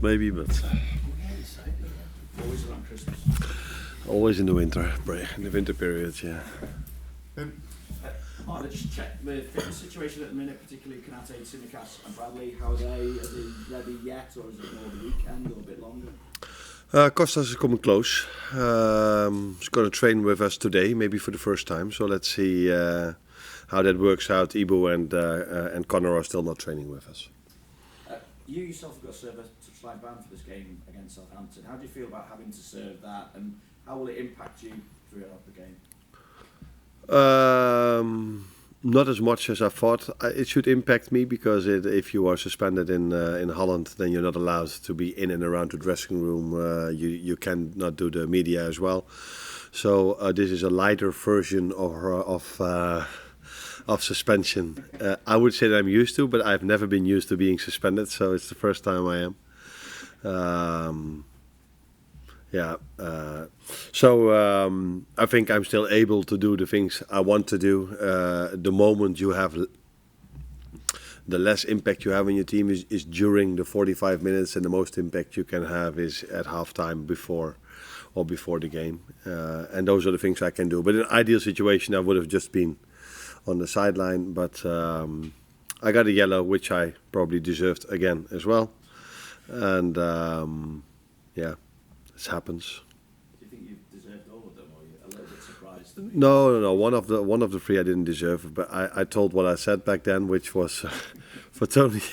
maybe, but Always around Christmas. always in the winter break, in the winter period, yeah. Arne, just check the fitness situation at the minute, particularly Konate, Tsimikas and Bradley. How are they? Are they ready yet, or is it more the weekend or a bit longer? Kostas is coming close. He's going to train with us today, maybe for the first time. So let's see how that works out. Ibou and Connor are still not training with us. You yourself have got to serve a touchline ban for this game against Southampton. How do you feel about having to serve that, and how will it impact you throughout the game? Not as much as I thought. It should impact me because if you are suspended in Holland, then you're not allowed to be in and around the dressing room. You cannot do the media as well. So this is a lighter version of suspension. I would say that I'm used to, but I've never been used to being suspended. So it's the first time I am. I think I'm still able to do the things I want to do. The moment you have, the less impact you have on your team is during the 45 minutes, and the most impact you can have is at halftime before the game. And those are the things I can do. But in an ideal situation, I would have just been on the sideline. But I got a yellow, which I probably deserved again as well. And it happens. Do you think you've deserved all of them, or are you a little bit surprised? No. One of the three I didn't deserve, but I told what I said back then, which was for Tony.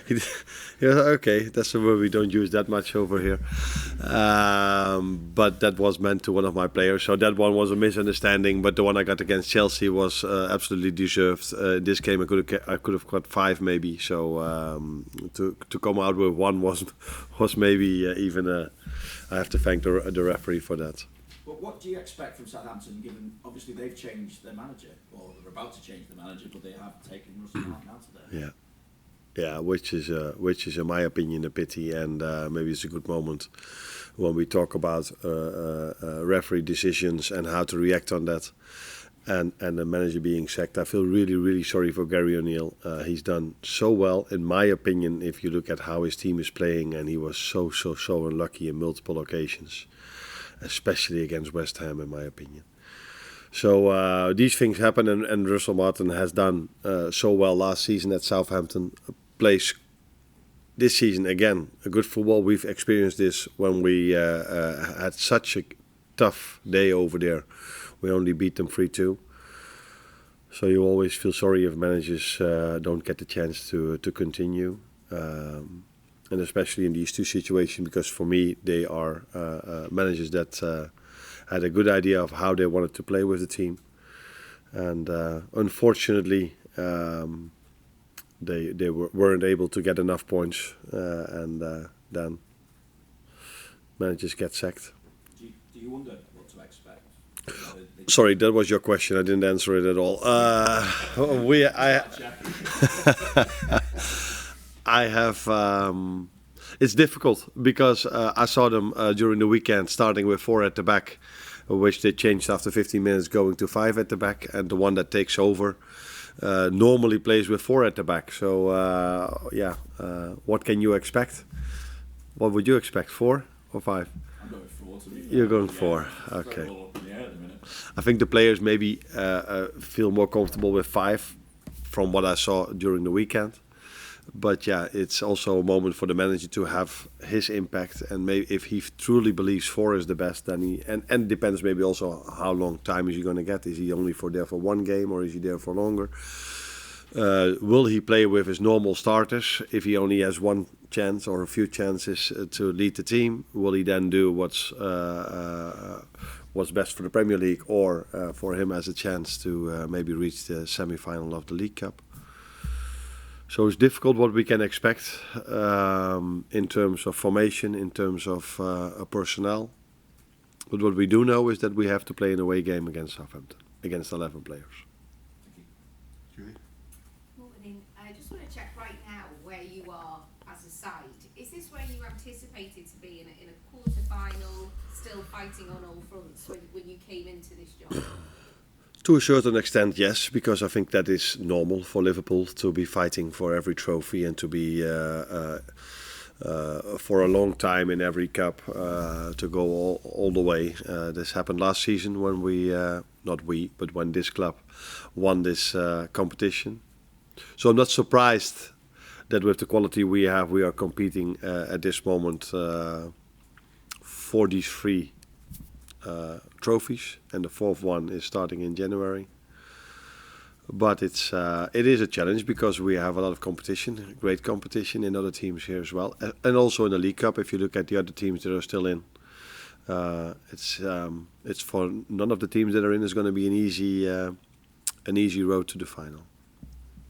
He was okay. That's a word we don't use that much over here, but that was meant to one of my players. So that one was a misunderstanding. But the one I got against Chelsea was absolutely deserved. This game I could have got 5 maybe. So to come out with 1 was maybe even a. I have to thank the referee for that. But what do you expect from Southampton, given obviously they've changed their manager, or they're about to change the manager, but they have taken Russell Martin out of there? Yeah, which is in my opinion a pity, and maybe it's a good moment when we talk about referee decisions and how to react on that, and the manager being sacked. I feel really sorry for Gary O'Neill. He's done so well, in my opinion, if you look at how his team is playing, and he was so unlucky in multiple occasions, especially against West Ham, in my opinion. So these things happen, and Russell Martin has done so well last season at Southampton. Plays this season again a good football. We've experienced this when we had such a tough day over there. We only beat them 3-2. So you always feel sorry if managers don't get the chance to continue. And especially in these two situations, because for me they are managers that had a good idea of how they wanted to play with the team, and unfortunately they weren't able to get enough points, and then managers get sacked. Do you wonder what to expect? Sorry, that was your question. I didn't answer it at all. I have. It's difficult because I saw them during the weekend starting with 4 at the back, which they changed after 15 minutes, going to 5 at the back, and the one that takes over normally plays with 4 at the back. So what can you expect? What would you expect? 4 or 5? I'm going 4. To be fair. You're going 4. Okay. I think the players maybe feel more comfortable with 5 from what I saw during the weekend. But yeah, it's also a moment for the manager to have his impact, and maybe if he truly believes 4 is the best, then and depends maybe also how long time is he going to get. Is he only there for 1 game, or is he there for longer? Will he play with his normal starters if he only has 1 chance or a few chances to lead the team? Will he then do what's best for the Premier League, or for him as a chance to maybe reach the semi-final of the League Cup? So it's difficult what we can expect in terms of formation, in terms of personnel. But what we do know is that we have to play an away game against Southampton, against 11 players. Morning. I just want to check right now where you are as a side. Is this where you anticipated to be in a quarter-final, still fighting on all fronts when you came into this job? To a certain extent, yes, because I think that is normal for Liverpool to be fighting for every trophy and to be for a long time in every cup to go all the way. This happened last season when when this club won this competition. So I'm not surprised that with the quality we have, we are competing at this moment for these 3 trophies, and the 4th one is starting in January. But it is a challenge because we have a lot of competition, great competition in other teams here as well, and also in the League Cup. If you look at the other teams that are still in, it's for none of the teams that are in is going to be an easy road to the final.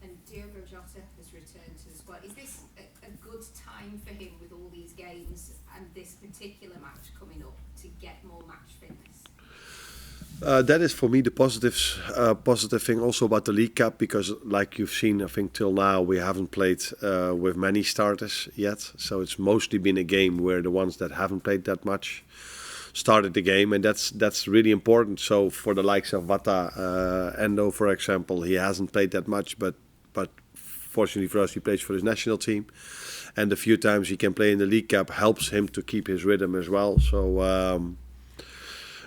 And Jota has returned to the squad. Is this a good time for him with all these games and this particular match coming up to get more match fitness? That is for me the positive thing also about the League Cup, because like you've seen, I think till now we haven't played with many starters yet. So it's mostly been a game where the ones that haven't played that much started the game, and that's really important. So for the likes of Wata Endo, for example, he hasn't played that much, but fortunately for us, he plays for his national team, and the few times he can play in the League Cup helps him to keep his rhythm as well. So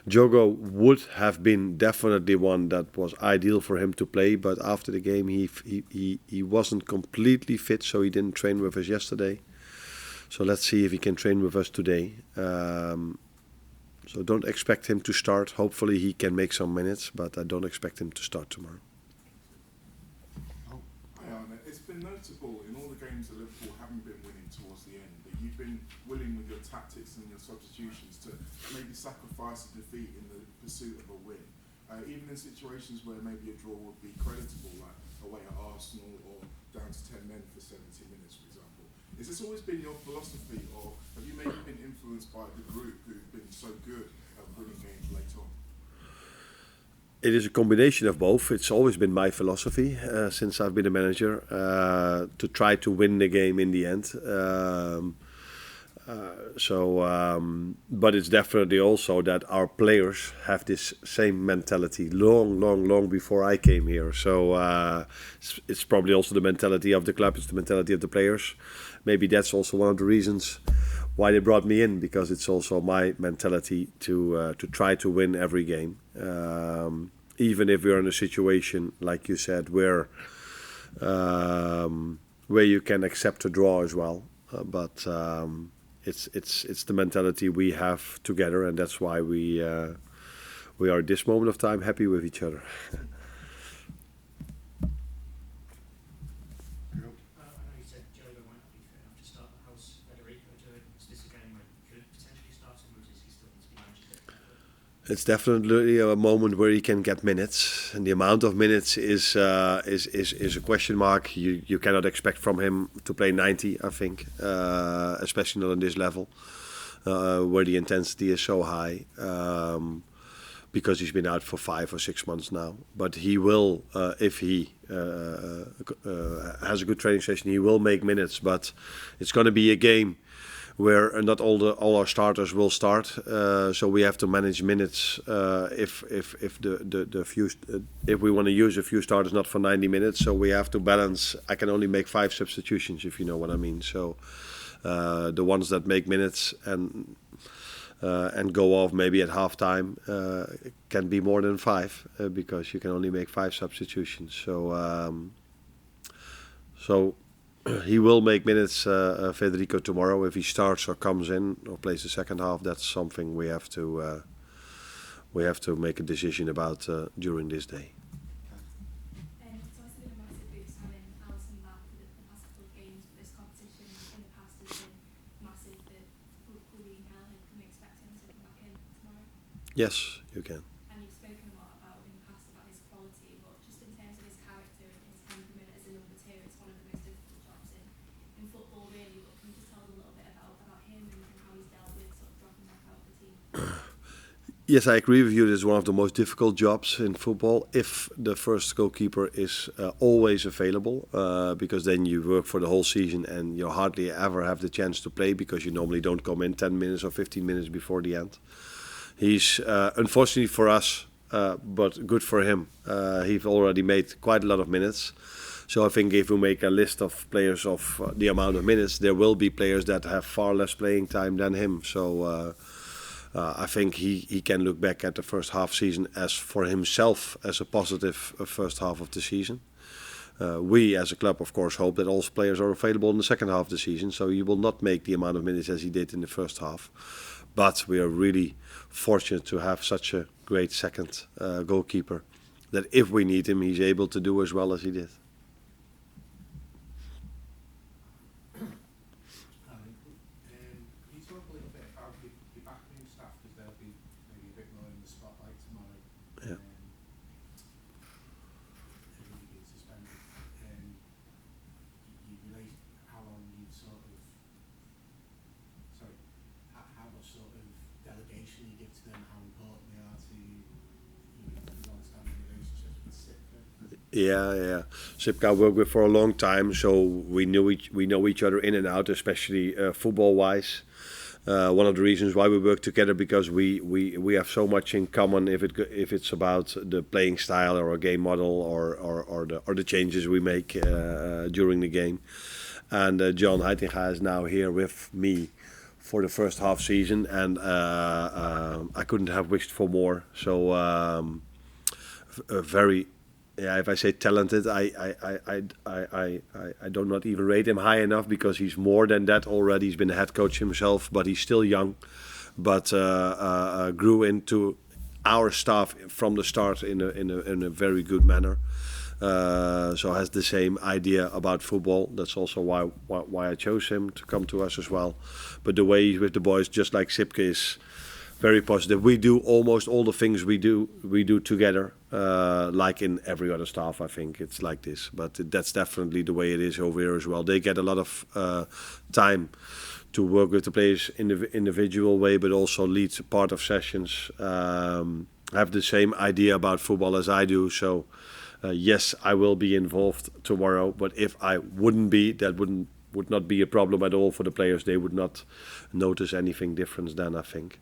Jogo would have been definitely one that was ideal for him to play, but after the game he wasn't completely fit, so he didn't train with us yesterday. So let's see if he can train with us today. So don't expect him to start. Hopefully he can make some minutes, but I don't expect him to start tomorrow. Hi Arne, it's been notable in all the games that Liverpool haven't been winning towards the end that you've been willing with your tactics and your substitutions to maybe sacrifice a defeat in the pursuit of a win. Even in situations where maybe a draw would be creditable, like away at Arsenal or down to 10 men for 70 minutes, for example. Has this always been your philosophy, or have you maybe been influenced by the group who've been so good at winning games late on? It is a combination of both. It's always been my philosophy since I've been a manager to try to win the game in the end. But it's definitely also that our players have this same mentality long before I came here. So it's probably also the mentality of the club, it's the mentality of the players. Maybe that's also one of the reasons why they brought me in, because it's also my mentality to try to win every game. Even if we're in a situation, like you said, where you can accept a draw as well. But it's the mentality we have together, and that's why we are at this moment of time happy with each other. I know you said Jota might not be fit enough to start, but how's Federico doing? Is this a game where you could potentially start him, or is he still needs to be managed? It's definitely a moment where he can get minutes, and the amount of minutes is a question mark. You cannot expect from him to play 90, I think, especially not on this level, where the intensity is so high, because he's been out for 5 or 6 months now. But he will, if he has a good training session, he will make minutes. But it's going to be a game where not all our starters will start, so we have to manage minutes. If we want to use a few starters, not for 90 minutes, so we have to balance. I can only make 5 substitutions, if you know what I mean. So the ones that make minutes and go off maybe at halftime can be more than 5 because you can only make 5 substitutions. So he will make minutes, Federico, tomorrow. If he starts or comes in or plays the second half, that's something we have to make a decision about during this day. It's obviously been a massive boost having Alisson back for the past couple of games, but this competition in the past has been massive for Bradley and Kelleher. Can we expect him to come back in tomorrow? Yes, you can. And you've spoken a lot about in the past about his quality, but just in terms of his character and his temperament as a number 2, it's one of the most difficult jobs in football, really. But can you just tell us a little bit about him and how he's dealt with sort of dropping back out of the team? Yes, I agree with you. It is one of the most difficult jobs in football if the first goalkeeper is always available, because then you work for the whole season and you hardly ever have the chance to play because you normally don't come in 10 minutes or 15 minutes before the end. He's, unfortunately for us, but good for him, he's already made quite a lot of minutes. So I think if we make a list of players of the amount of minutes, there will be players that have far less playing time than him. So I think he can look back at the first half season as for himself as a positive first half of the season. We as a club, of course, hope that all players are available in the second half of the season, so he will not make the amount of minutes as he did in the first half. But we are really fortunate to have such a great second goalkeeper that if we need him, he's able to do as well as he did. Can you talk a little bit about your backroom staff, because they'll be maybe a bit more in the spotlight tomorrow? Yeah. Everybody being suspended. You relate how long you sort of, sorry, how much sort of delegation you give to them, how important they are to you, long-standing relationships with Sitka. Yeah. Sipka I worked with for a long time, so we know each other in and out, especially football-wise. One of the reasons why we work together, because we have so much in common if it's about the playing style or a game model or the changes we make during the game. And John Heitinga is now here with me for the first half season, and I couldn't have wished for more. So very. Yeah, if I say talented, I do not even rate him high enough, because he's more than that already. He's been a head coach himself, but he's still young. But grew into our staff from the start in a very good manner. So has the same idea about football. That's also why I chose him to come to us as well. But the way he's with the boys, just like Sipke, is very positive. We do almost all the things we do together, like in every other staff. I think it's like this, but that's definitely the way it is over here as well. They get a lot of time to work with the players in the individual way, but also lead part of sessions. Have the same idea about football as I do. So yes, I will be involved tomorrow, but if I wouldn't be, that would not be a problem at all for the players. They would not notice anything different then, I think.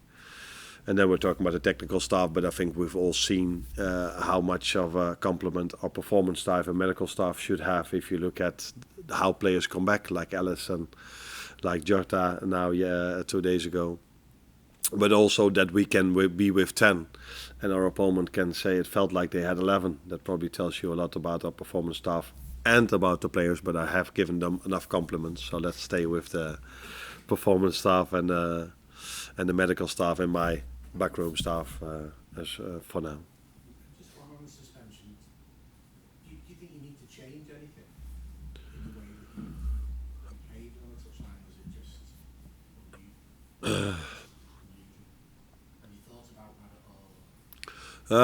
And then we're talking about the technical staff, but I think we've all seen how much of a compliment our performance staff and medical staff should have if you look at how players come back, like Alice and like Jota now 2 days ago. But also that we can be with 10 and our opponent can say it felt like they had 11. That probably tells you a lot about our performance staff and about the players, but I have given them enough compliments. So let's stay with the performance staff and the medical staff and my backroom staff for now. Just one on the suspensions. Do you think you need to change anything in the way that you behave on the touchline, or is it just unusual? Have you thought about that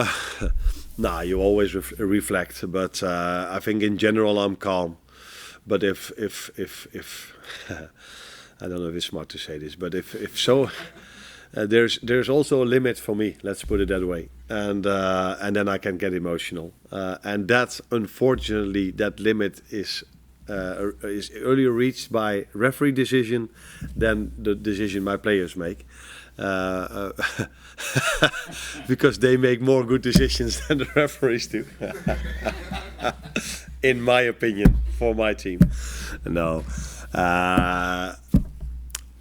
at all? Nah, you always reflect, but I think in general I'm calm. But if I don't know if it's smart to say this, but if so. There's also a limit for me. Let's put it that way, and then I can get emotional, and that unfortunately that limit is earlier reached by referee decision than the decision my players make, because they make more good decisions than the referees do, in my opinion, for my team. No.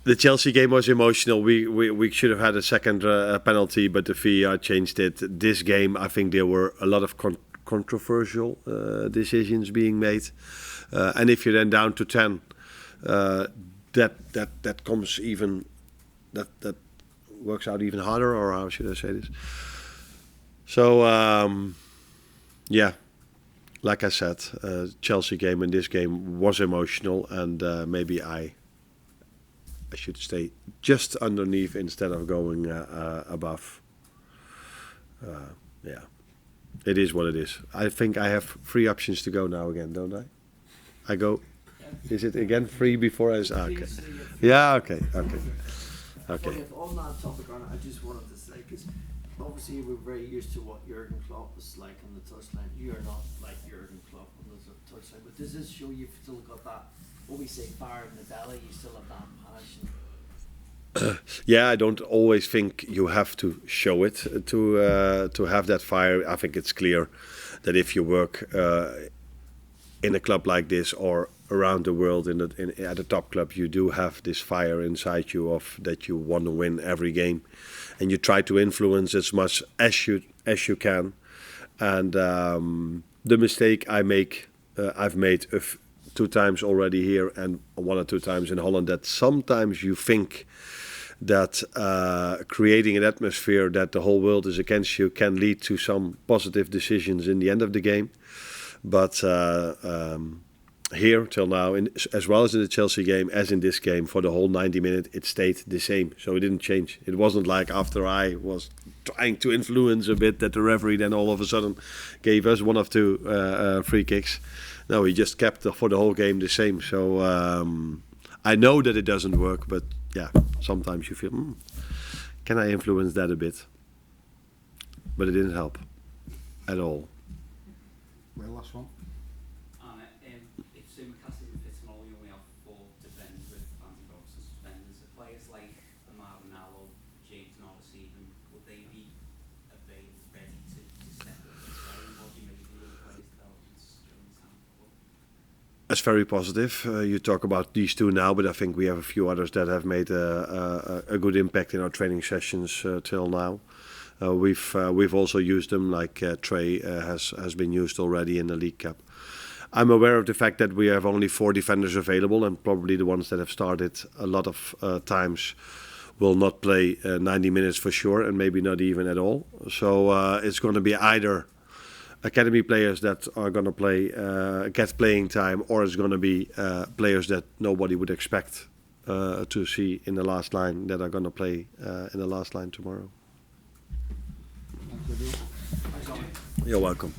The Chelsea game was emotional. We should have had a second penalty, but the VAR changed it. This game, I think there were a lot of controversial decisions being made, and if you're then down to 10, that comes even that works out even harder, or how should I say this? So yeah, like I said, Chelsea game and this game was emotional, and maybe I should stay just underneath instead of going above. Yeah, it is what it is. I think I have 3 options to go now again, don't I? I go. Is it again 3 before I? Okay. Yeah. Okay. Funny, on that topic, Arne, I just wanted to say, because obviously we're very used to what Jurgen Klopp was like on the touchline. You are not like Jurgen Klopp on the touchline, but does this show you've still got that, what we say, fire in the belly? You still have that passion? Yeah, I don't always think you have to show it to have that fire. I think it's clear that if you work in a club like this or around the world at a top club, you do have this fire inside you of that you want to win every game, and you try to influence as much as you can. And the mistake I've made 2 times already here and 1 or 2 times in Holland, that sometimes you think that creating an atmosphere that the whole world is against you can lead to some positive decisions in the end of the game. But here till now, as well as in the Chelsea game, as in this game, for the whole 90 minutes, it stayed the same. So it didn't change. It wasn't like after I was trying to influence a bit that the referee then all of a sudden gave us 1 or 2 free kicks. No, he just kept for the whole game the same. So I know that it doesn't work, but yeah, sometimes you feel, can I influence that a bit? But it didn't help at all. Well, last one. If Sumakasi and Fitzmaul, you only have 4 defenders with anti-box and suspenders. Are players like Marvinello, James Norris even, would they be ready to step up this way? And what do you make of the other players' developments during this time? It's very positive. You talk about these 2 now, but I think we have a few others that have made a good impact in our training sessions till now. We've also used them, like Trey has been used already in the League Cup. I'm aware of the fact that we have only 4 defenders available, and probably the ones that have started a lot of times will not play 90 minutes for sure, and maybe not even at all. So it's going to be either academy players that are going to get playing time, or it's going to be players that nobody would expect to see in the last line that are going to play in the last line tomorrow. Thank you, everyone. You're welcome.